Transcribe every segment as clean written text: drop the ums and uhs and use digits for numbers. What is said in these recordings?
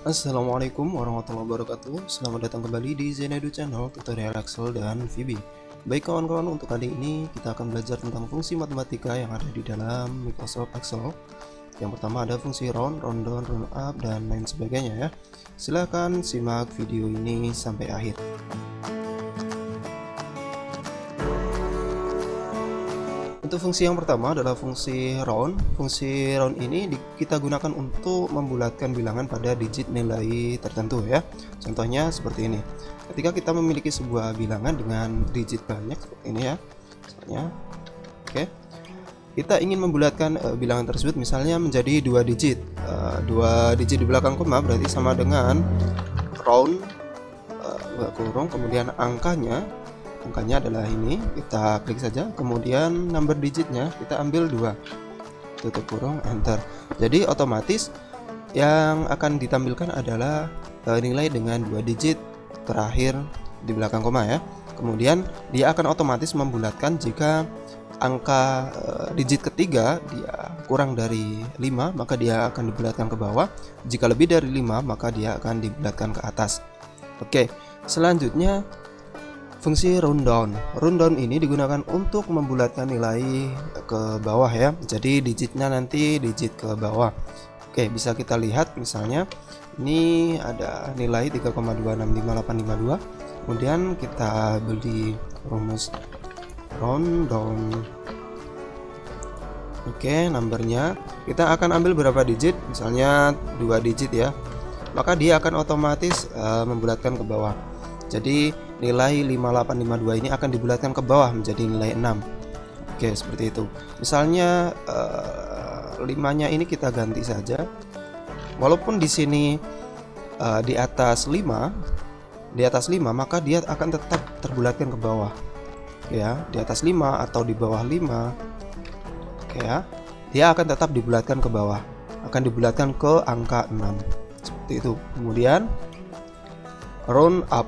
Assalamualaikum warahmatullahi wabarakatuh. Selamat datang kembali di Zenedu Channel Tutorial Excel dan VB. Baik kawan-kawan, untuk kali ini kita akan belajar tentang fungsi matematika yang ada di dalam Microsoft Excel. Yang pertama ada fungsi round, round down, round up, dan lain sebagainya ya. Silahkan simak video ini sampai akhir. Untuk fungsi yang pertama adalah fungsi round. Fungsi round ini kita gunakan untuk membulatkan bilangan pada digit nilai tertentu ya. Contohnya seperti ini. Ketika kita memiliki sebuah bilangan dengan digit banyak seperti ini ya. Misalnya, oke. Kita ingin membulatkan bilangan tersebut misalnya menjadi 2 digit. 2 digit di belakang koma berarti sama dengan round kurung, kemudian angkanya adalah ini, kita klik saja, kemudian number digitnya kita ambil 2, tutup kurung, enter. Jadi otomatis yang akan ditampilkan adalah nilai dengan 2 digit terakhir di belakang koma ya. Kemudian dia akan otomatis membulatkan jika angka digit ketiga dia kurang dari 5, maka dia akan dibulatkan ke bawah. Jika lebih dari 5, maka dia akan dibulatkan ke atas. Oke, selanjutnya fungsi rundown. Rundown ini digunakan untuk membulatkan nilai ke bawah ya. Jadi digitnya nanti digit ke bawah. Oke, bisa kita lihat misalnya ini ada nilai 3,265852. Kemudian kita beli rumus rundown. Oke, numbernya kita akan ambil berapa digit? Misalnya 2 digit ya. Maka dia akan otomatis membulatkan ke bawah. Jadi nilai 5852 ini akan dibulatkan ke bawah menjadi nilai 6. Oke, seperti itu. Misalnya 5-nya ini kita ganti saja. Walaupun di sini di atas 5, maka dia akan tetap terbulatkan ke bawah. Oke ya, di atas 5 atau di bawah 5. Oke ya. Dia akan tetap dibulatkan ke bawah. Akan dibulatkan ke angka 6. Seperti itu. Kemudian round up.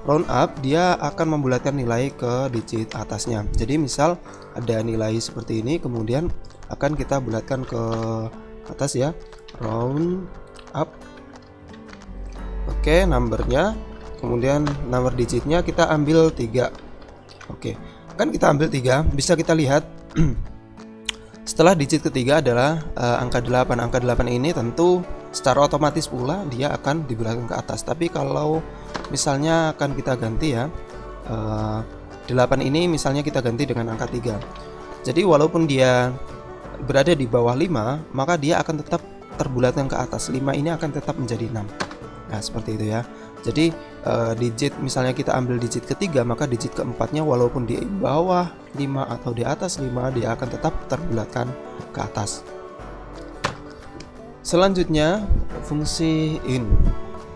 Round up dia akan membulatkan nilai ke digit atasnya. Jadi misal ada nilai seperti ini, kemudian akan kita bulatkan ke atas ya. Round up. Oke, numbernya. Kemudian nomor digitnya kita ambil 3. Oke, kan kita ambil 3, bisa kita lihat setelah digit ketiga adalah angka 8. Angka 8 ini tentu secara otomatis pula dia akan dibulatkan ke atas. Tapi kalau misalnya akan kita ganti ya, 8 ini misalnya kita ganti dengan angka 3. Jadi walaupun dia berada di bawah 5, maka dia akan tetap terbulatkan ke atas. 5 ini akan tetap menjadi 6. Nah, seperti itu ya. Jadi digit misalnya kita ambil digit ketiga, maka digit keempatnya walaupun di bawah 5 atau di atas 5, dia akan tetap terbulatkan ke atas. Selanjutnya fungsi in.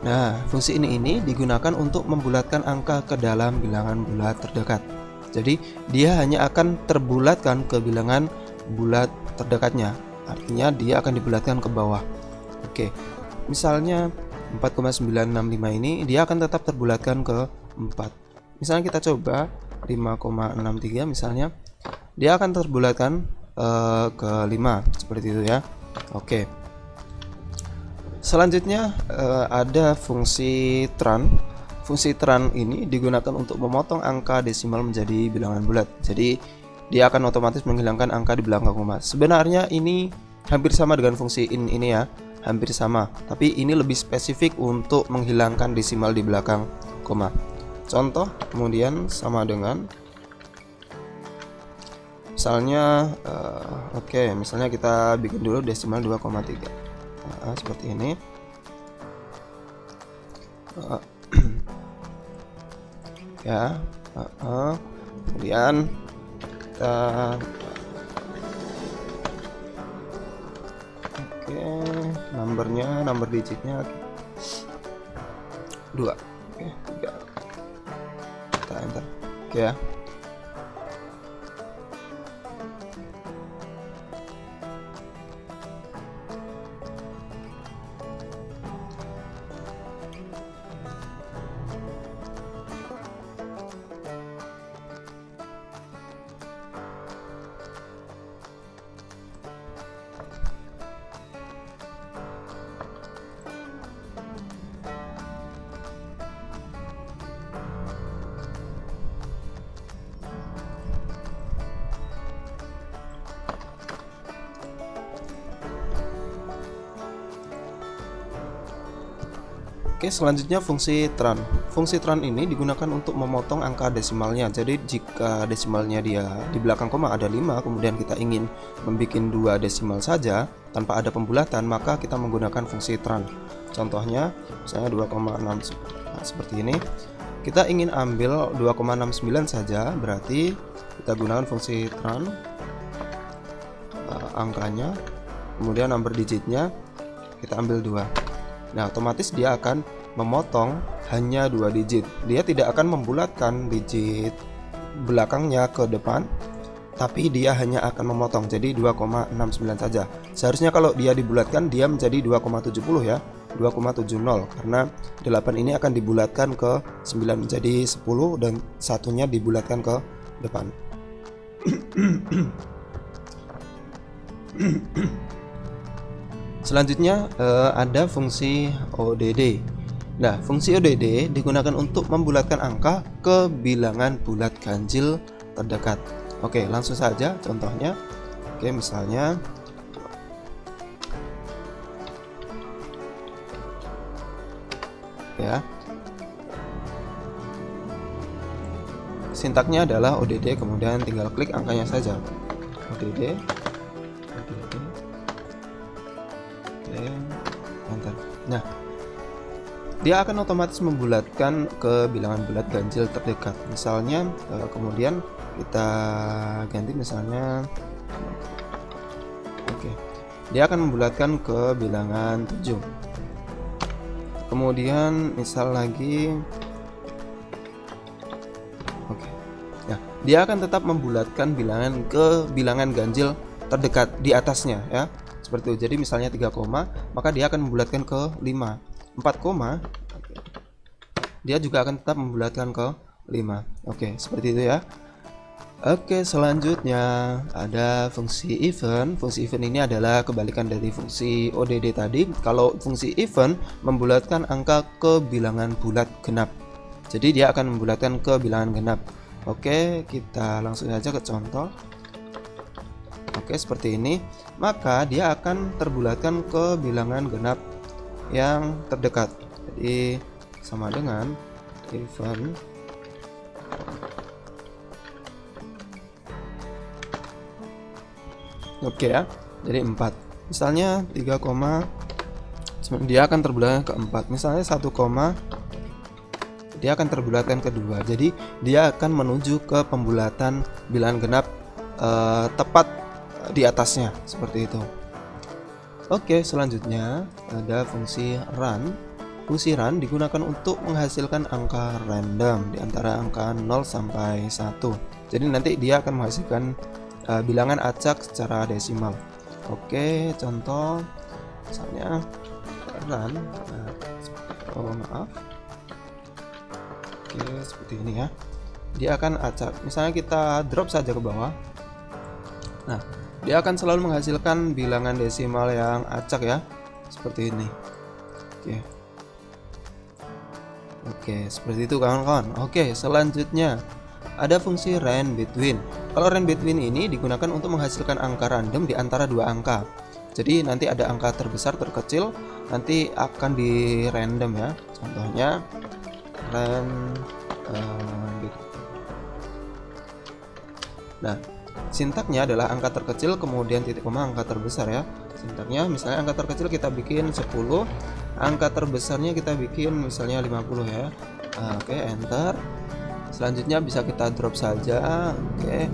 Nah, fungsi ini digunakan untuk membulatkan angka ke dalam bilangan bulat terdekat. Jadi dia hanya akan terbulatkan ke bilangan bulat terdekatnya. Artinya dia akan dibulatkan ke bawah. Oke. Misalnya 4,965 ini dia akan tetap terbulatkan ke 4. Misalnya kita coba 5,63 misalnya, dia akan terbulatkan ke 5 seperti itu ya. Oke. Selanjutnya ada fungsi tran. Fungsi tran ini digunakan untuk memotong angka desimal menjadi bilangan bulat. Jadi dia akan otomatis menghilangkan angka di belakang koma. Sebenarnya ini hampir sama dengan fungsi in ini ya. Hampir sama, tapi ini lebih spesifik untuk menghilangkan desimal di belakang koma. Contoh kemudian sama dengan misalnya oke, misalnya kita bikin dulu desimal 2,3. Seperti ini. Ya, kemudian kita numbernya, number digitnya 2. Oke, 3. Kita enter. Oke ya. Oke, selanjutnya fungsi tran. Fungsi tran ini digunakan untuk memotong angka desimalnya. Jadi jika desimalnya dia di belakang koma ada 5, kemudian kita ingin membuat 2 desimal saja tanpa ada pembulatan, maka kita menggunakan fungsi tran. Contohnya misalnya 2,6, nah, seperti ini. Kita ingin ambil 2,69 saja, berarti kita gunakan fungsi tran, angkanya, kemudian number digitnya kita ambil 2. Nah, otomatis dia akan memotong hanya 2 digit. Dia tidak akan membulatkan digit belakangnya ke depan, tapi dia hanya akan memotong jadi 2,69 saja. Seharusnya kalau dia dibulatkan dia menjadi 2,70 ya, 2,70, karena 8 ini akan dibulatkan ke 9 menjadi 10 dan satunya dibulatkan ke depan. Selanjutnya ada fungsi ODD. Nah, fungsi ODD digunakan untuk membulatkan angka ke bilangan bulat ganjil terdekat. Oke, langsung saja contohnya. Oke, misalnya ya. Sintaknya adalah ODD, kemudian tinggal klik angkanya saja. ODD. Enter. Nah, dia akan otomatis membulatkan ke bilangan bulat ganjil terdekat. Misalnya kemudian kita ganti misalnya, oke, dia akan membulatkan ke bilangan 7. Kemudian misal lagi, oke, nah dia akan tetap membulatkan bilangan ke bilangan ganjil terdekat di atasnya ya, seperti itu. Jadi misalnya 3 koma, maka dia akan membulatkan ke 5. 4 koma, dia juga akan tetap membulatkan ke 5. Oke, seperti itu ya. Oke, selanjutnya ada fungsi even. Fungsi even ini adalah kebalikan dari fungsi ODD tadi. Kalau fungsi even membulatkan angka ke bilangan bulat genap, jadi dia akan membulatkan ke bilangan genap. Oke, kita langsung saja ke contoh. Oke, seperti ini. Maka dia akan terbulatkan ke bilangan genap yang terdekat. Jadi sama dengan even oke ya. Jadi 4. Misalnya 3 koma, dia akan terbulatkan ke 4. Misalnya 1 koma, dia akan terbulatkan ke 2. Jadi dia akan menuju ke pembulatan bilangan genap tepat di atasnya, seperti itu. Oke, selanjutnya ada fungsi run. Fungsi run digunakan untuk menghasilkan angka random di antara angka 0 sampai 1. Jadi nanti dia akan menghasilkan bilangan acak secara desimal. Oke, contoh misalnya run, maaf. Oke, seperti ini ya. Dia akan acak. Misalnya kita drop saja ke bawah. Nah, dia akan selalu menghasilkan bilangan desimal yang acak ya, seperti ini. Oke, seperti itu kawan-kawan. Oke, selanjutnya ada fungsi range between. Kalau range between ini digunakan untuk menghasilkan angka random di antara 2 angka. Jadi nanti ada angka terbesar, terkecil, nanti akan di random ya. Contohnya range nah, sintaknya adalah angka terkecil kemudian titik koma angka terbesar ya. Sintaknya misalnya angka terkecil kita bikin 10, angka terbesarnya kita bikin misalnya 50 ya. Oke, enter. Selanjutnya bisa kita drop saja. Oke.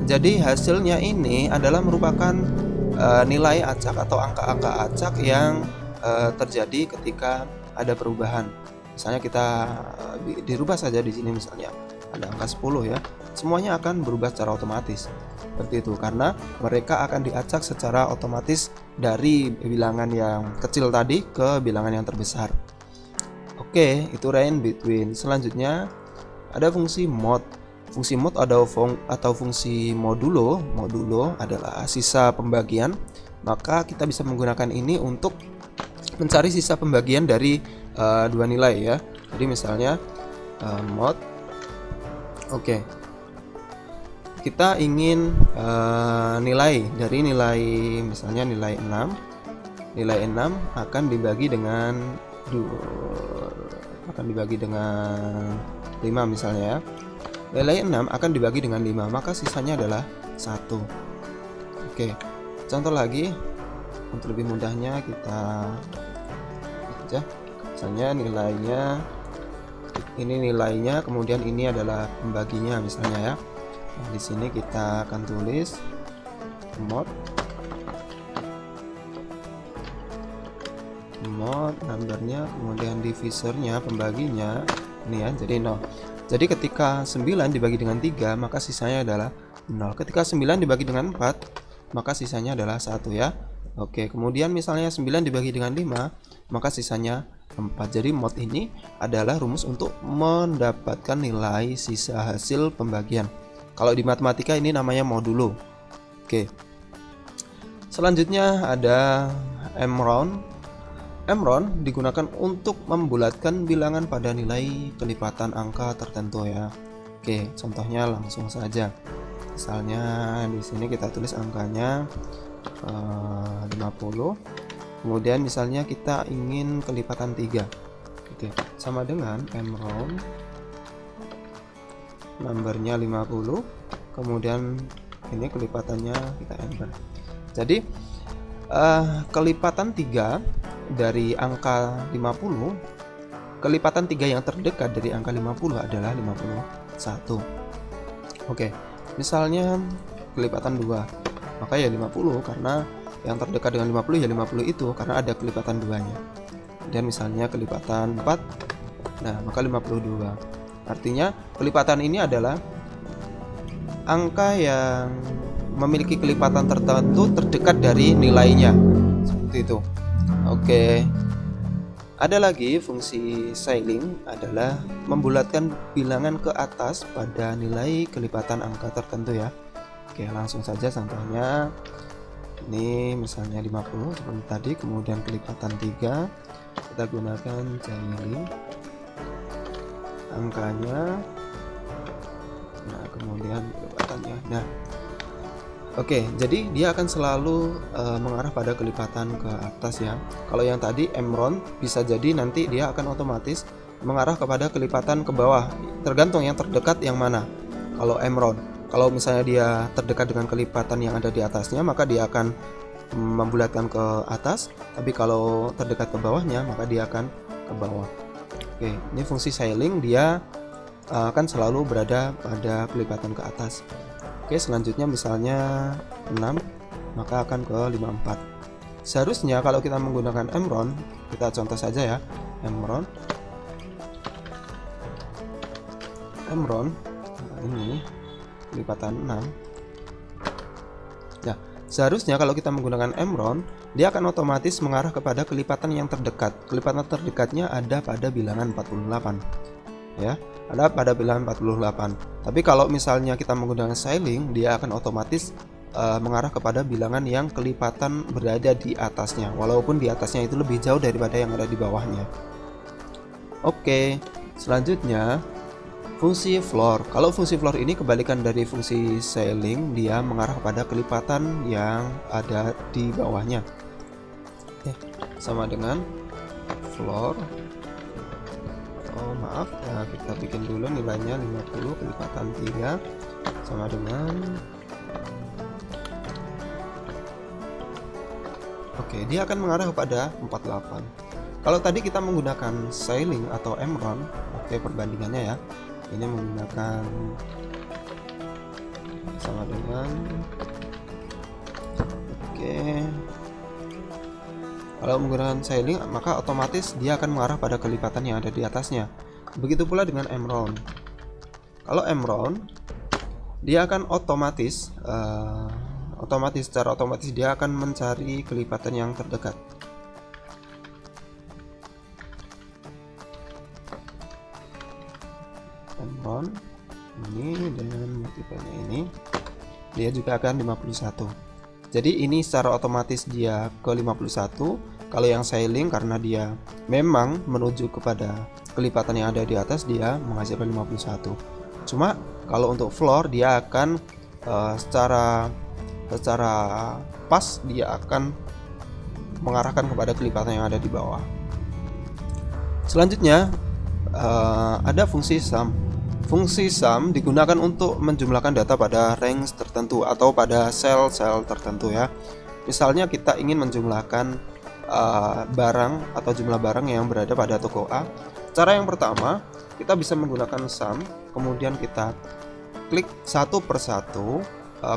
Jadi hasilnya ini adalah merupakan nilai acak atau angka-angka acak yang terjadi ketika ada perubahan. Misalnya kita dirubah saja di sini, misalnya ada angka 10 ya. Semuanya akan berubah secara otomatis. Seperti itu, karena mereka akan diacak secara otomatis dari bilangan yang kecil tadi ke bilangan yang terbesar. Oke, itu range between. Selanjutnya ada fungsi mod. Fungsi mod atau fungsi modulo. Modulo adalah sisa pembagian. Maka kita bisa menggunakan ini untuk mencari sisa pembagian dari 2 nilai ya. Jadi misalnya mod. Oke. Kita ingin nilai dari nilai, misalnya nilai 6. Nilai 6 akan dibagi dengan akan dibagi dengan 5 misalnya ya. Nilai 6 akan dibagi dengan 5, maka sisanya adalah 1. Oke, contoh lagi untuk lebih mudahnya kita aja. Misalnya nilainya ini nilainya, kemudian ini adalah pembaginya misalnya ya. Nah, di sini kita akan tulis mod numbernya, kemudian divisornya, pembaginya ini ya, jadi 0. Jadi ketika 9 dibagi dengan 3, maka sisanya adalah 0. Ketika 9 dibagi dengan 4, maka sisanya adalah 1 ya. Oke, kemudian misalnya 9 dibagi dengan 5, maka sisanya 4. Jadi mod ini adalah rumus untuk mendapatkan nilai sisa hasil pembagian. Kalau di matematika ini namanya modulo. Oke. Selanjutnya ada mround. Mround digunakan untuk membulatkan bilangan pada nilai kelipatan angka tertentu ya. Oke, contohnya langsung saja. Misalnya di sini kita tulis angkanya 50. Kemudian misalnya kita ingin kelipatan 3. Oke, sama dengan mround numbernya 50. Kemudian ini kelipatannya kita enter. Jadi kelipatan 3 dari angka 50, kelipatan 3 yang terdekat dari angka 50 adalah 51. Oke, misalnya kelipatan 2, maka ya 50 karena yang terdekat dengan 50 ya 50 itu karena ada kelipatan 2-nya. Dan misalnya kelipatan 4, nah maka 52. Artinya kelipatan ini adalah angka yang memiliki kelipatan tertentu terdekat dari nilainya, seperti itu. Oke, ada lagi fungsi scaling adalah membulatkan bilangan ke atas pada nilai kelipatan angka tertentu ya. Oke, langsung saja contohnya. Ini misalnya 50 seperti tadi, kemudian kelipatan 3, kita gunakan scaling angkanya, nah kemudian kelipatannya. Nah, oke, jadi dia akan selalu mengarah pada kelipatan ke atas ya. Kalau yang tadi mround bisa jadi nanti dia akan otomatis mengarah kepada kelipatan ke bawah, tergantung yang terdekat yang mana. Kalau mround, kalau misalnya dia terdekat dengan kelipatan yang ada di atasnya, maka dia akan membulatkan ke atas. Tapi kalau terdekat ke bawahnya, maka dia akan ke bawah. Oke, ini fungsi scaling, dia akan selalu berada pada kelipatan ke atas. Oke, selanjutnya misalnya 6, maka akan ke 54. Seharusnya kalau kita menggunakan mround, kita contoh saja ya, mround, nah ini kelipatan 6. Nah, seharusnya kalau kita menggunakan mround, dia akan otomatis mengarah kepada kelipatan yang terdekat. Kelipatan terdekatnya ada pada bilangan 48 ya, ada pada bilangan 48. Tapi kalau misalnya kita menggunakan scaling, dia akan otomatis mengarah kepada bilangan yang kelipatan berada di atasnya, walaupun di atasnya itu lebih jauh daripada yang ada di bawahnya. Oke, selanjutnya fungsi floor. Kalau fungsi floor ini kebalikan dari fungsi scaling, dia mengarah kepada kelipatan yang ada di bawahnya. Oke, sama dengan floor. Oh maaf, nah kita bikin dulu nilainya 50 kelipatan 3 sama dengan, oke, dia akan mengarah kepada 48. Kalau tadi kita menggunakan scaling atau mround, oke, perbandingannya ya, ini menggunakan sama dengan, oke, kalau menggunakan scaling maka otomatis dia akan mengarah pada kelipatan yang ada di atasnya. Begitu pula dengan mround. Kalau mround dia akan secara otomatis dia akan mencari kelipatan yang terdekat. Mround ini dan multiply-nya ini dia juga akan 51. Jadi ini secara otomatis dia ke 51. Kalau yang scaling karena dia memang menuju kepada kelipatan yang ada di atas, dia menghasilkan 51. Cuma kalau untuk floor dia akan secara pas dia akan mengarahkan kepada kelipatan yang ada di bawah. Selanjutnya ada fungsi sum. Fungsi sum digunakan untuk menjumlahkan data pada range tertentu atau pada sel-sel tertentu ya. Misalnya kita ingin menjumlahkan barang atau jumlah barang yang berada pada toko A. Cara yang pertama, kita bisa menggunakan sum, kemudian kita klik satu persatu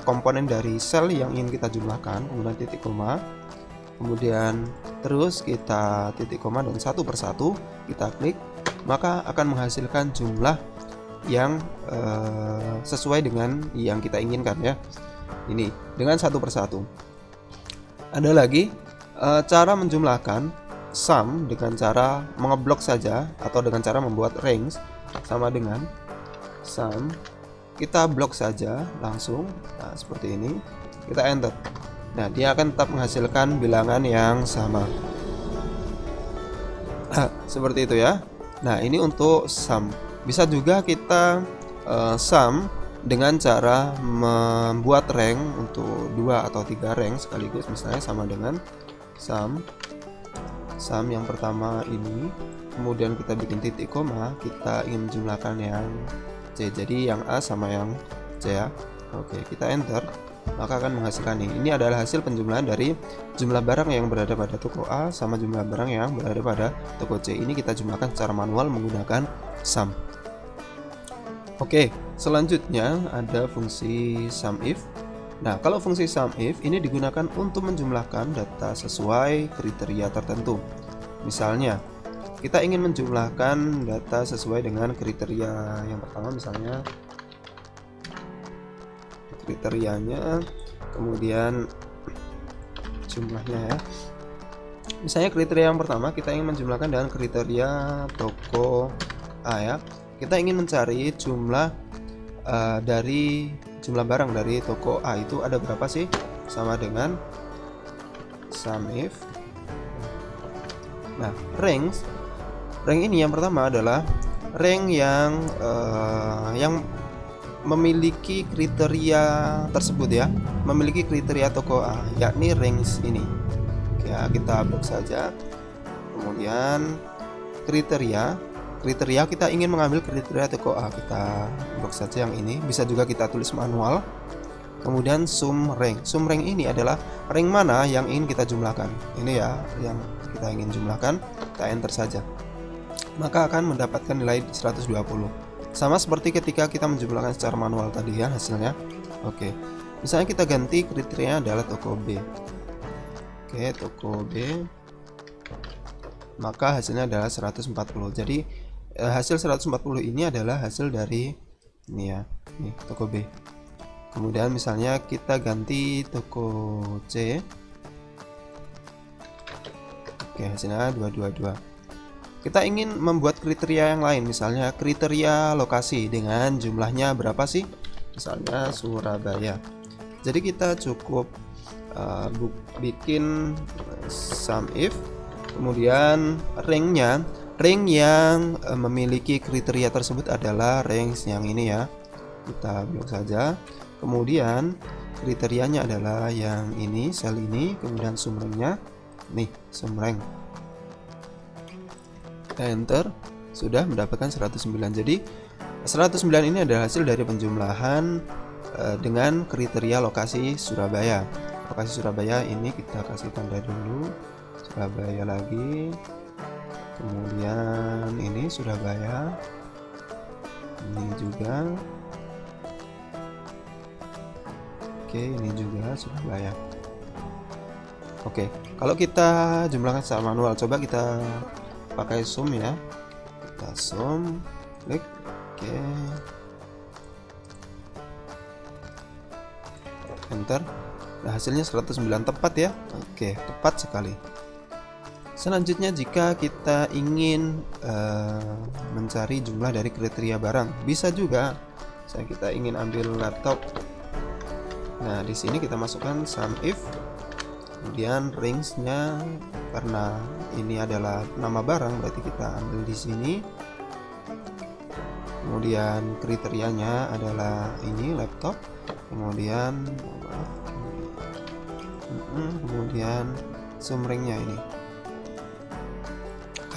komponen dari sel yang ingin kita jumlahkan, kemudian titik koma, kemudian terus kita titik koma dan satu persatu kita klik, maka akan menghasilkan jumlah yang sesuai dengan yang kita inginkan ya. Ini dengan satu persatu. Ada lagi cara menjumlahkan sum dengan cara mengeblok saja atau dengan cara membuat range, sama dengan sum kita blok saja langsung. Nah, seperti ini kita enter. Nah, dia akan tetap menghasilkan bilangan yang sama. Seperti itu ya. Nah, ini untuk sum. Bisa juga kita sum dengan cara membuat rank untuk 2 atau 3 rank sekaligus, misalnya sama dengan sum yang pertama ini, kemudian kita bikin titik koma, kita ingin menjumlahkan yang C, jadi yang A sama yang C ya. Oke, kita enter, maka akan menghasilkan ini adalah hasil penjumlahan dari jumlah barang yang berada pada toko A sama jumlah barang yang berada pada toko C. Ini kita jumlahkan secara manual menggunakan sum. Oke, selanjutnya ada fungsi SUMIF. Nah, kalau fungsi SUMIF ini digunakan untuk menjumlahkan data sesuai kriteria tertentu. Misalnya, kita ingin menjumlahkan data sesuai dengan kriteria yang pertama, misalnya kriterianya, kemudian jumlahnya ya. Misalnya kriteria yang pertama kita ingin menjumlahkan dengan kriteria toko A ya. Kita ingin mencari jumlah dari jumlah barang dari toko A itu ada berapa sih? Sama dengan SUMIF. Nah, rank ini yang pertama adalah rank yang memiliki kriteria tersebut ya, memiliki kriteria toko A, yakni range ini. Ya, kita blok saja. Kemudian kriteria kita ingin mengambil kriteria toko A, kita blok saja yang ini. Bisa juga kita tulis manual. Kemudian sum rank ini adalah rank mana yang ingin kita jumlahkan. Ini ya yang kita ingin jumlahkan, kita enter saja, maka akan mendapatkan nilai 120. Sama seperti ketika kita menjumlahkan secara manual tadi ya hasilnya. Oke, misalnya kita ganti kriterianya adalah toko B. Oke, toko B, maka hasilnya adalah 140. Jadi hasil 140 ini adalah hasil dari ini ya, nih toko B. Kemudian misalnya kita ganti toko C. Oke, hasilnya 222. Kita ingin membuat kriteria yang lain, misalnya kriteria lokasi dengan jumlahnya berapa sih? Misalnya Surabaya. Jadi kita cukup bikin SUMIF, kemudian rank yang memiliki kriteria tersebut adalah range yang ini ya. Kita blok saja. Kemudian kriterianya adalah yang ini, sel ini, kemudian sum ranknya nih, sum rank. Enter, sudah mendapatkan 109. Jadi 109 ini adalah hasil dari penjumlahan dengan kriteria lokasi Surabaya. Lokasi Surabaya ini kita kasih tanda dulu, Surabaya lagi, kemudian ini Surabaya, ini juga, oke, ini juga Surabaya. Oke, kalau kita jumlahkan secara manual, coba kita pakai sum ya. Kita sum, klik, oke, enter. Nah, hasilnya 109, tepat ya. Oke, tepat sekali. Selanjutnya, jika kita ingin mencari jumlah dari kriteria barang, bisa juga. Saya kita ingin ambil laptop. Nah, di sini kita masukkan SUMIF, kemudian range-nya, karena ini adalah nama barang berarti kita ambil di sini. Kemudian kriterianya adalah ini laptop, kemudian kemudian sum rank-nya ini,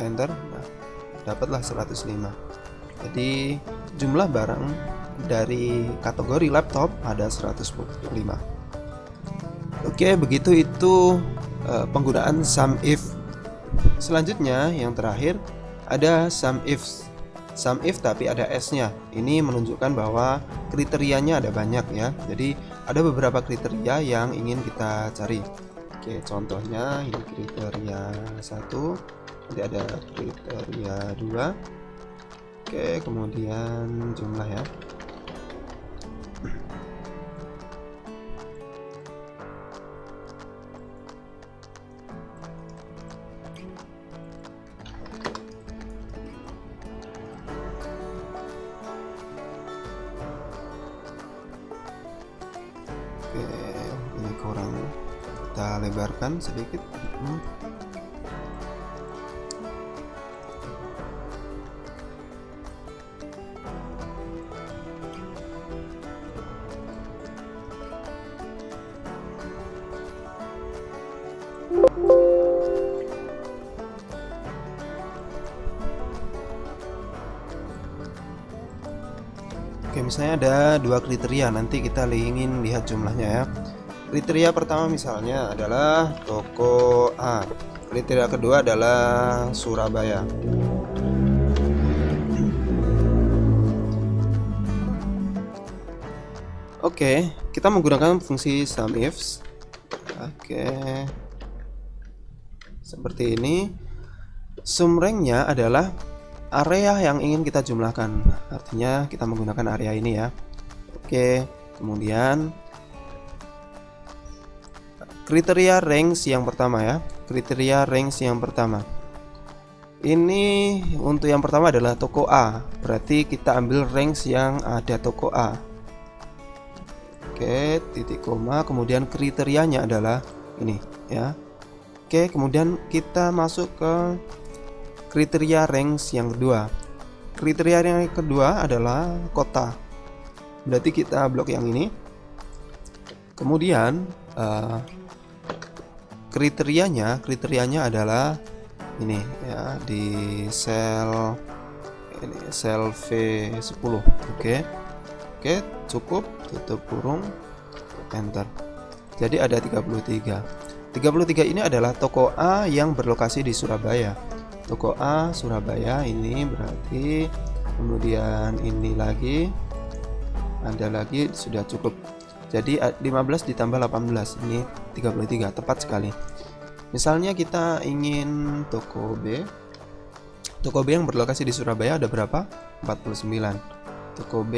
enter. Nah, dapatlah 105. Jadi jumlah barang dari kategori laptop ada 105. Oke, begitu itu penggunaan SUMIF. Selanjutnya yang terakhir ada SUMIF. SUMIF tapi ada S-nya. Ini menunjukkan bahwa kriterianya ada banyak ya. Jadi ada beberapa kriteria yang ingin kita cari. Oke, contohnya ini kriteria 1, nanti ada kriteria 2. Oke, kemudian jumlah ya. Oke, ini kurang, kita lebarkan sedikit. Oke, misalnya ada dua kriteria, nanti kita ingin lihat jumlahnya ya. Kriteria pertama misalnya adalah toko A. Kriteria kedua adalah Surabaya. Oke, kita menggunakan fungsi SUMIF. Oke, seperti ini. Sum rank-nya adalah area yang ingin kita jumlahkan, artinya kita menggunakan area ini ya. Oke, kemudian kriteria range yang pertama ya. Kriteria range yang pertama ini, untuk yang pertama adalah toko A, berarti kita ambil range yang ada toko A. Oke, titik koma, kemudian kriterianya adalah ini ya. Oke, kemudian kita masuk ke kriteria range yang kedua. Kriteria yang kedua adalah kota, berarti kita blok yang ini. Kemudian kriterianya adalah ini ya, di sel ini, sel V10. Oke, cukup, tutup kurung, enter. Jadi ada 33. 33 ini adalah toko A yang berlokasi di Surabaya. Toko A Surabaya ini berarti, kemudian ini lagi ada lagi, sudah cukup. Jadi 15 ditambah 18 ini 33, tepat sekali. Misalnya kita ingin toko B. Toko B yang berlokasi di Surabaya ada berapa? 49. Toko B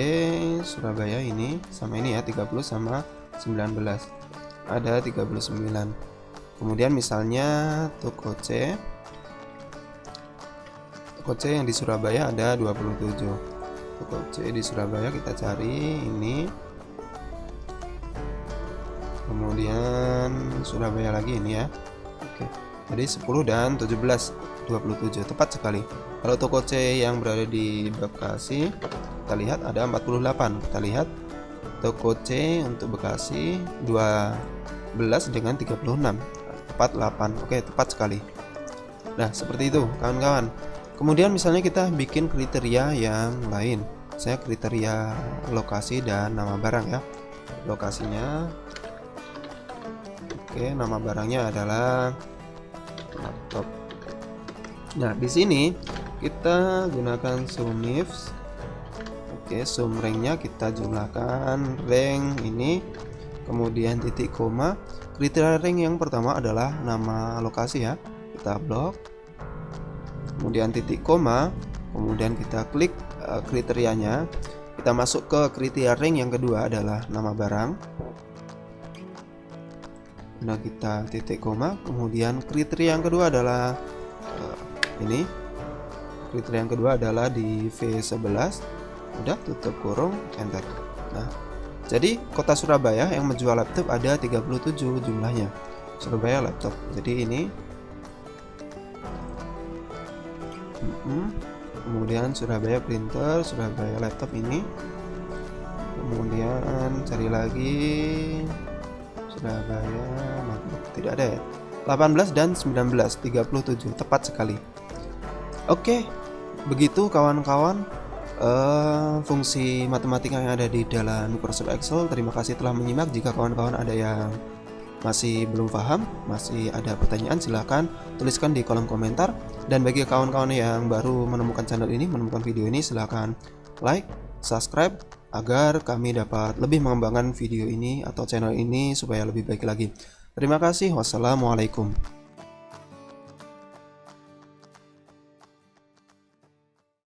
Surabaya ini sama ini ya, 30 sama 19. Ada 39. Kemudian misalnya toko C. Toko C yang di Surabaya ada 27. Toko C di Surabaya kita cari ini. Kemudian Surabaya lagi ini ya. Oke. Jadi 10 dan 17, 27, tepat sekali. Kalau toko C yang berada di Bekasi, kita lihat ada 48. Kita lihat toko C untuk Bekasi 12 dengan 36, tepat 8. Oke, tepat sekali. Nah, seperti itu kawan-kawan. Kemudian misalnya kita bikin kriteria yang lain. Saya kriteria lokasi dan nama barang ya. Lokasinya, oke, nama barangnya adalah laptop. Nah, di sini kita gunakan SUMIF. Oke, sum rank-nya kita jumlahkan rank ini, kemudian titik koma. Kriteria rank yang pertama adalah nama lokasi ya. Kita blok. Kemudian titik koma, kemudian kita klik kriterianya, kita masuk ke kriteria rank yang kedua adalah nama barang. Nah, kita titik koma, kemudian kriteria yang kedua adalah ini. Kriteria yang kedua adalah di V11. Udah, tutup kurung, enter. Nah, jadi kota Surabaya yang menjual laptop ada 37 jumlahnya. Surabaya laptop. Jadi ini kemudian Surabaya printer, Surabaya laptop ini. Kemudian cari lagi Surabaya MacBook, tidak ada ya. 18 dan 19, 37, tepat sekali. Oke, Begitu kawan-kawan fungsi matematika yang ada di dalam Microsoft Excel. Terima kasih telah menyimak. Jika kawan-kawan ada yang masih belum paham, masih ada pertanyaan, silahkan tuliskan di kolom komentar. Dan bagi kawan-kawan yang baru menemukan channel ini, menemukan video ini, silahkan like, subscribe, agar kami dapat lebih mengembangkan video ini atau channel ini supaya lebih baik lagi. Terima kasih. Wassalamualaikum.